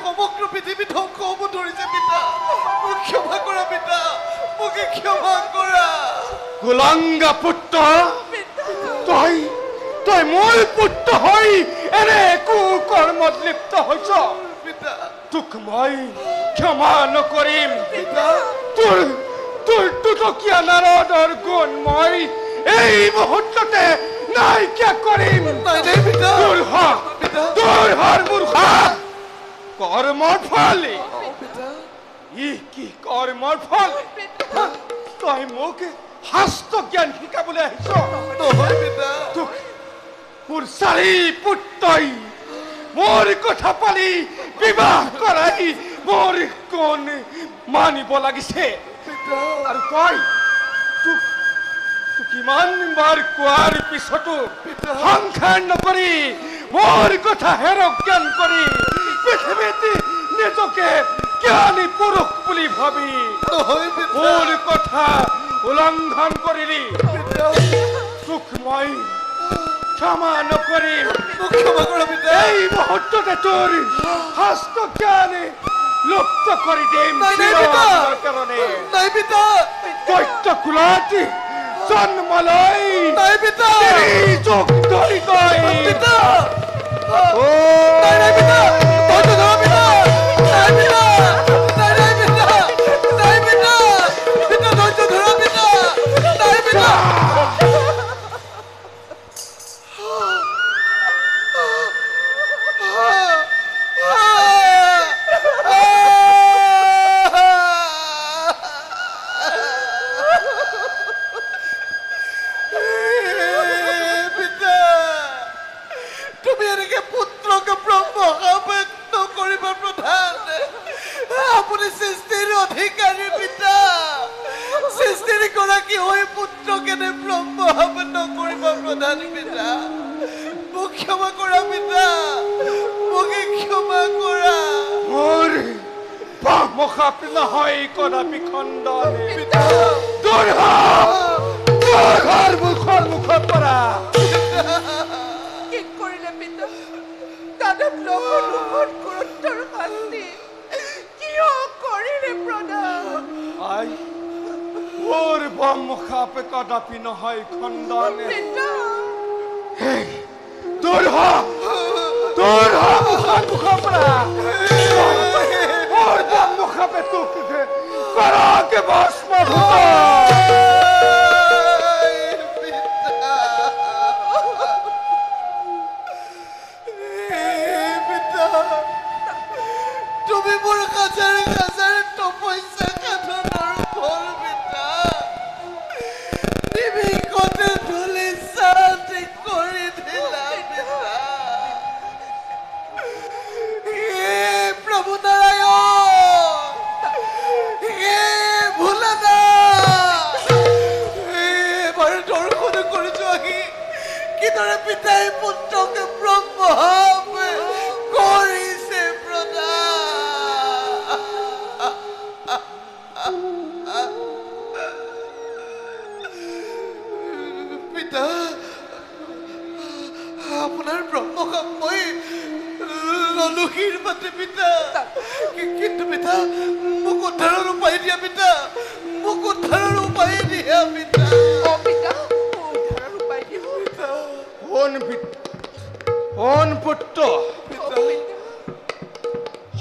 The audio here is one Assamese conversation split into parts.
সমগ্ৰ পৃথিবী ধ্বংস হব ধৰিছে পিতা মোক ক্ষমা কৰা পিতা মোকে ক্ষমা কৰা কুলাঙ্গা পুত্ৰ তই তই মোৰ পুত্ৰ হৈ এনে কুকৰ্মত লিপ্ত হৈছ পিতা তোক মই ক্ষমা নকৰিম পিতা তোৰ তোৰ টুটকীয়া নাৰদৰ গুণ মই এই মুহূৰ্ততে নাইকিয়া কৰিম নাই নাই পিতা তোৰ হৰ মূৰ্খা কৰ্মৰ ফল পিতা ই কি কৰ্মৰ ফল তই মোক শাস্ত্ৰ জ্ঞান শিকাবলৈ আহিছ নহয় পিতা তোক মোৰ চাৰি পুত্ৰই মোৰ কথা পালি বিবাহ কৰাই মোৰ কোন মানিব লাগিছে আৰু তই তোক কিমান বাৰ কোৱাৰ পিছতো সংসাৰ নকৰি মোৰ কথা হেৰক জ্ঞান কৰি পৃথিৱীত নিজকে জ্ঞানী পুৰুষ বুলি ভাবি নহয় পিতা মোৰ কথা উলংঘন কৰিলি তোক মই ক্ষমা নকৰিম মোক ক্ষমা কৰা পিতা এই মুহূৰ্ততে তোৰ শাস্ত্ৰ জ্ঞান লুপ্ত কৰি দিম নাই নাই পিতা কাৰণে নাই পিতা দৈত্য কুলত জন্ম লৈ নাই পিতা যুগ ধৰি গৈ পিতা নাই নাই পিতা ধৈৰ্য ধৰা পিতা নাই পিতা নাই নাই পিতা নাই পিতা পিতা ধৈৰ্য ধৰা পিতা নাই পিতা নহয় কদাপি খণ্ডনে দূৰ মুখৰ পৰা কি কৰিলে পিতা দাদা ব্লকৰ গুৰুত্বৰ শাস্তি কিয় কৰিলে প্ৰণাম আই মোৰ মুখাপে কদাপি নহয় খণ্ডনে পিতা দূৰ মুখৰ পৰা মোৰ মুখাপে তোক কৰাকে ভস্মভূত তুমি মোৰ হাজাৰ হাজাৰ তপস্যা সাধনৰ ফল পিতা নিমিষতে ধূলি চাতি কৰি দিলা পিতা হে প্ৰভু নাৰায়ণ হে ভোলানাথ এবাৰ দৰ্শন কৰিছো আহি কিদৰে পিতাই পুত্ৰকে ব্ৰহ্ম কৰিছে পিতা আপোনাৰ ব্ৰহ্মকাম মই ললুহিৰ মাতে পিতা কিন্তু পিতা মোক উদ্ধাৰৰ উপায় দিয়া পিতা মোক উদ্ধাৰৰ উপায় দিয়া পিতা পিতা উদ্ধাৰৰ উপায় দিব পিতা ওন পুত্ৰ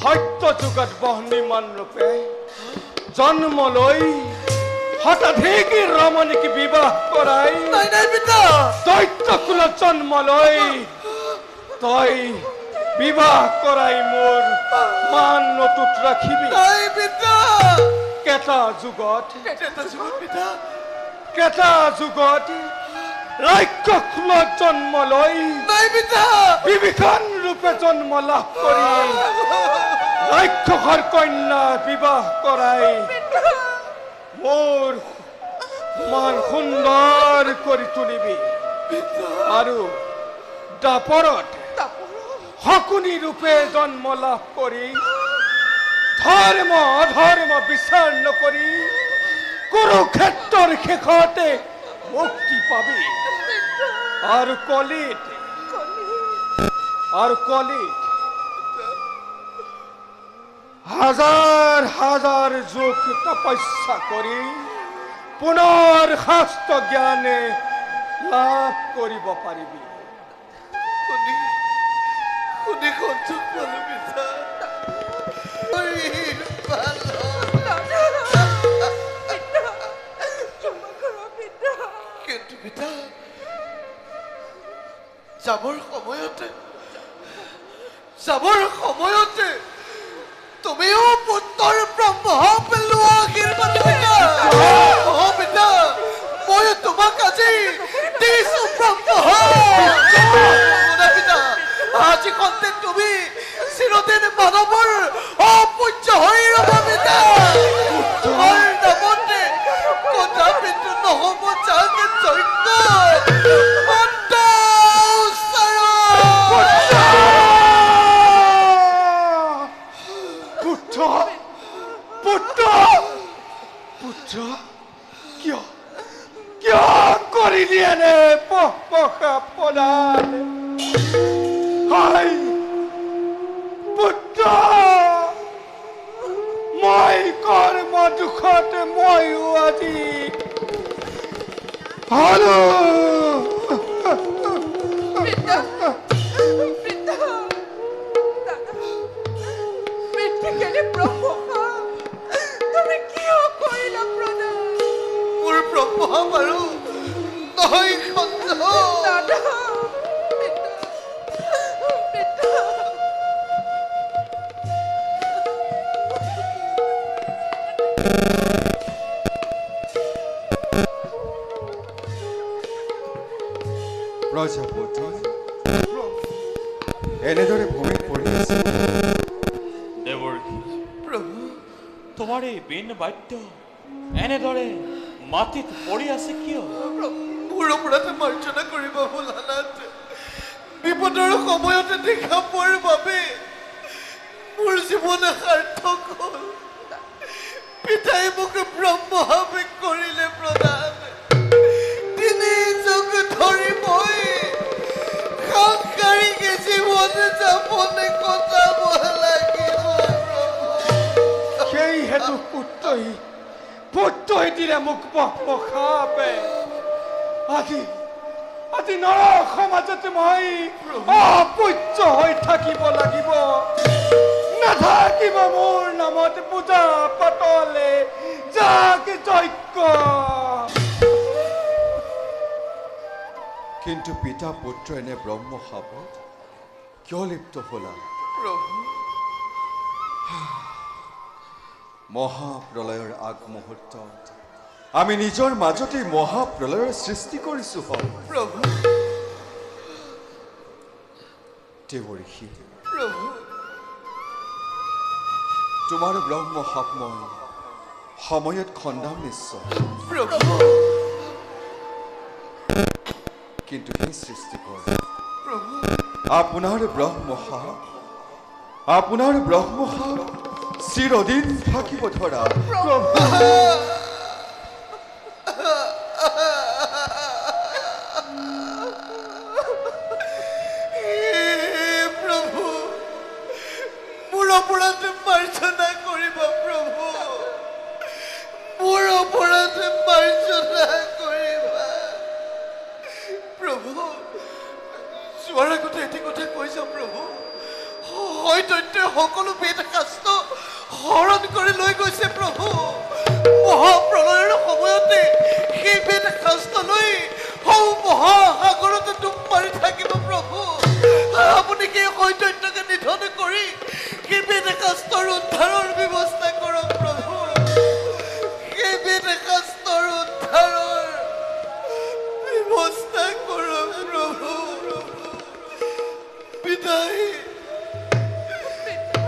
সত্য যুগত বহ্নিমান ৰূপে জন্ম লৈ হঠাৎ ৰমণীক বিবাহ কৰাই নাই নাই পিতা দৈত্য কুলত জন্ম লৈ তই বিবাহ কৰাই মোৰ মান নতুত ৰাখিবি নাই পিতা কেটা যুগত পিতা ৰাক্ষসকুলত জন্ম লৈ নাই পিতা বিভীষণ ৰূপে জন্ম লাভ কৰি ৰাক্ষসৰ কন্যা বিবাহ কৰাই মোৰ মান সুন্দৰ কৰি তুলিবি আৰু দাপৰত শকুনি ৰূপে জন্ম লাভ কৰি ধৰ্ম অধৰ্ম বিচাৰ নকৰি কুৰুক্ষেত্ৰৰ শেষতে মুক্তি পাবি আৰু কলিত হাজাৰ হাজাৰ যুগ তপস্যা কৰি পুনৰ শাস্ত্ৰ জ্ঞানে লাভ কৰিব পাৰিবি। শুনি সন্তোষ পালো পিতা। কিন্তু পিতা যাবৰ সময়তে তুমিও পুত্ৰৰ ব্ৰহ্ম পেলোৱা আশীৰ্বাদ পিতা। পিতা মই তোমাক আজি দিছো ব্ৰহ্ম। পিতা আজি কন্তে তুমি চিৰদিন মানৱৰ অপূজ্য হৈ ৰবা পিতা। তোমাৰ নামতে কদাপিতো নহব যাগে যজ্ঞ মন্ত্ৰ পুত্ৰ কিয় কৰিলি এনে পকা প্ৰদান? পুত্ৰ মই কৰ্ম দুখত ময়ো আজি হলো। মোৰ ব্ৰহ্ম বাৰু নহয় প্ৰজাপতি এনেদৰে ভূমিত পৰি আছে। দেৱৰ্ষি প্ৰভু তোমাৰ এই বীণ বাদ্য এনেদৰে মাটিত পৰি আছে কিয়? মোৰ অপৰাধ মাৰ্জনা কৰিব ভোলানাথ। বিপদৰ সময়তে দেখা পোৱাৰ বাবে মোৰ জীৱন সাৰ্থক হ'ল। পিতাই মোক ব্ৰহ্ম আৱেগ কৰিলে প্ৰদান। 3 যুগ ধৰি মই সংসাৰীকে জীৱন যাপন কটাব লাগিব। সেই হেতু পুত্ৰই দিলে মোক পখাপে। আজি নৰ সমাজত মই অপূজ্য হৈ থাকিব লাগিব। নাথাকিব মোৰ নামত পূজা পাতলে যাগ যজ্ঞ। কিন্তু পিতা পুত্ৰ এনে ব্ৰহ্ম শাপত কিয় লিপ্ত হলা? প্ৰভু মহাপ্ৰলয়ৰ আগমুহূৰ্তত আমি নিজৰ মাজতে মহাপ্ৰলয়ৰ সৃষ্টি কৰিছো। প্ৰভু দেৱৰ্ষি প্ৰভু তোমাৰ ব্ৰহ্ম শাপ মই সময়ত খণ্ডাম নিশ্চয়। প্ৰভু কিন্তু সেই সৃষ্টিকৰ প্ৰভু আপোনাৰ ব্ৰহ্ম শাপ চিৰদিন থাকিব ধৰা। প্ৰভু মোৰ অপৰাধ মাৰ্জনা কৰিব। প্ৰভু মোৰ অপৰাধ মাৰ্জনা কৰিবা। প্ৰভু যোৱাৰ আগতে এটি কথা কৈ যাওঁ। প্ৰভু হয়তো সকলো বেদ শাস্ত্ৰ হৰণ কৰি লৈ গৈছে। প্ৰভু মহাপ্ৰলয়ৰ সময়তে সেই বেদ শাস্ত্ৰ লৈ মহাসাগৰতে ডুব মাৰি থাকিব। প্ৰভু আপুনি সেই সত্যকে নিধন কৰি সেই বেদ শাস্ত্ৰৰ উদ্ধাৰৰ ব্যৱস্থা কৰক। প্ৰভু সেই বেদ শাস্ত্ৰৰ উদ্ধাৰৰ ব্যৱস্থা কৰক। প্ৰভু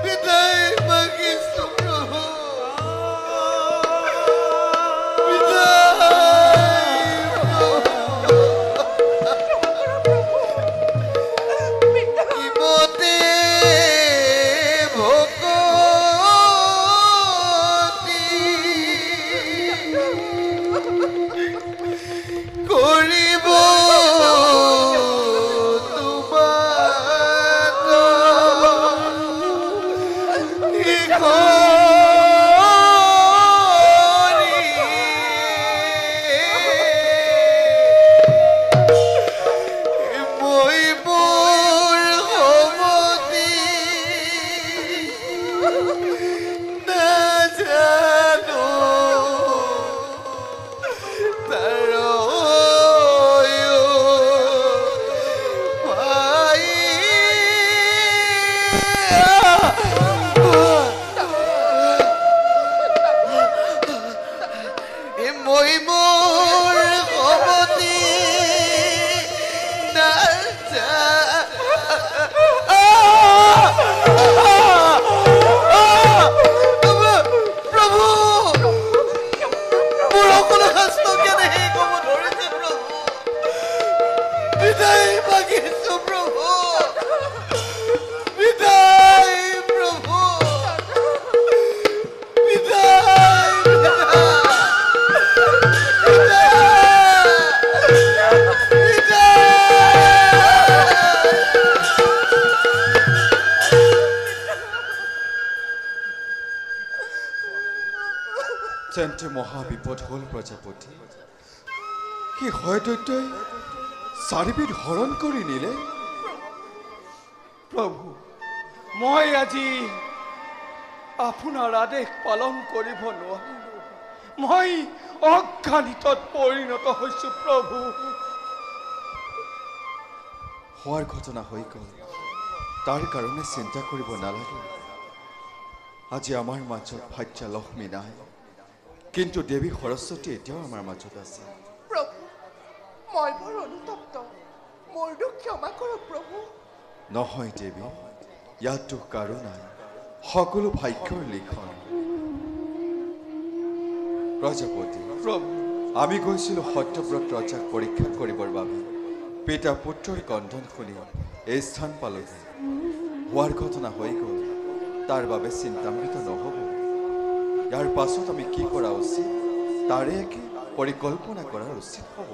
বিদায় মাগিছো। প্ৰভু বিদায়। বিদায় মাগিছো প্ৰভু, বিদায় প্ৰভু, বিদায়, তেন্তে মহাবিপদ হল প্ৰজাপতি। কি হয় দৈত্যই চাৰিবিধ হৰণ কৰি নিলে? প্ৰভু, মই আজি আপোনাৰ আদেশ পালন কৰিব নোৱাৰিলো। মই অজ্ঞানিতত পৰিণত হৈছো প্ৰভু। হোৱাৰ ঘটনা হৈ গ'ল, তাৰ কাৰণে চিন্তা কৰিব নালাগে। আজি আমাৰ মাজত ভাজ্যা লক্ষ্মী নাই, কিন্তু দেৱী সৰস্বতী এতিয়াও আমাৰ মাজত আছে। প্ৰভু, মই বৰ অনুতপ্ত, মোৰ দুখ ক্ষমা কৰক প্ৰভু। নহয় দেৱী, ইয়াত দুখ কাৰো নাই, সকলো ভাগ্যৰ লিখন। প্ৰজাপতি, প্ৰভু, আমি গৈছিলো সত্যব্ৰত ৰজাক পৰীক্ষা কৰিবৰ বাবে। পিতা পুত্ৰৰ কন্দন শুনি এই স্থান পালোহি। হোৱাৰ ঘটনা হৈ গ'ল, তাৰ বাবে চিন্তান্বিত নহ'ব। ইয়াৰ পাছত আমি কি কৰা উচিত, তাৰে একে পৰিকল্পনা কৰাৰ উচিত হ'ব।